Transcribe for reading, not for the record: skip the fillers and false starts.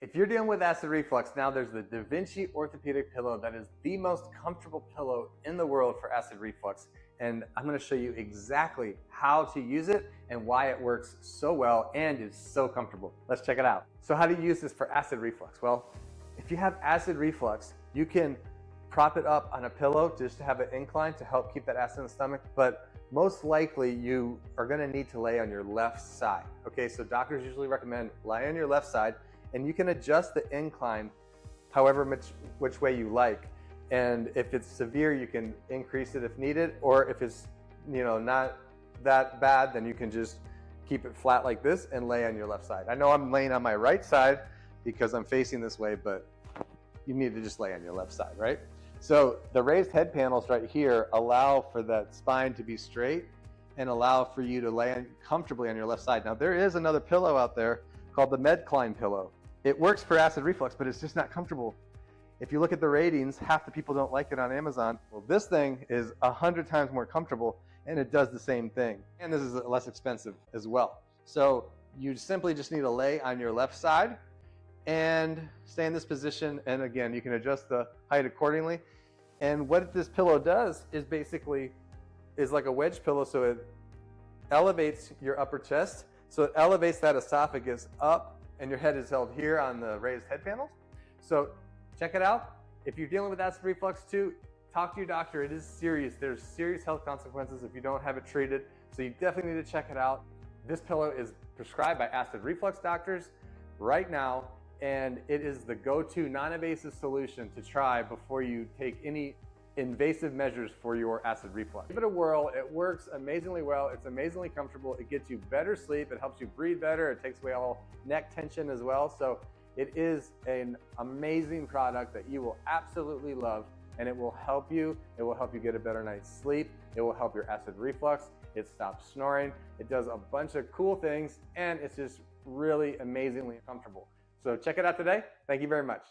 If you're dealing with acid reflux, now there's the DaVinci Orthopedic Pillow that is the most comfortable pillow in the world for acid reflux. And I'm going to show you exactly how to use it and why it works so well and is so comfortable. Let's check it out. So how do you use this for acid reflux? Well, if you have acid reflux, you can prop it up on a pillow just to have an incline to help keep that acid in the stomach. But most likely you are going to need to lay on your left side. Okay, so doctors usually recommend lie on your left side. And you can adjust the incline however which way you like. And if it's severe, you can increase it if needed, or if it's not that bad, then you can just keep it flat like this and lay on your left side. I know I'm laying on my right side because I'm facing this way, but you need to just lay on your left side, right? So the raised head panels right here allow for that spine to be straight and allow for you to lay comfortably on your left side. Now there is another pillow out there called the Medcline pillow. It works for acid reflux, but it's just not comfortable. If you look at the ratings, half the people don't like it on Amazon. Well, this thing is 100 times more comfortable and it does the same thing. And this is less expensive as well. So you simply just need to lay on your left side and stay in this position. And again, you can adjust the height accordingly. And what this pillow does is basically is like a wedge pillow. So it elevates your upper chest. So it elevates that esophagus up and your head is held here on the raised head panels. So check it out. If you're dealing with acid reflux too, talk to your doctor. It is serious. There's serious health consequences if you don't have it treated. So you definitely need to check it out. This pillow is prescribed by acid reflux doctors right now, and it is the go-to non-invasive solution to try before you take any invasive measures for your acid reflux. Give it a whirl. It works amazingly well. It's amazingly comfortable. It gets you better sleep. It helps you breathe better. It takes away all neck tension as well. So it is an amazing product that you will absolutely love, and it will help you. It will help you get a better night's sleep. It will help your acid reflux. It stops snoring. It does a bunch of cool things, and it's just really amazingly comfortable. So check it out today. Thank you very much.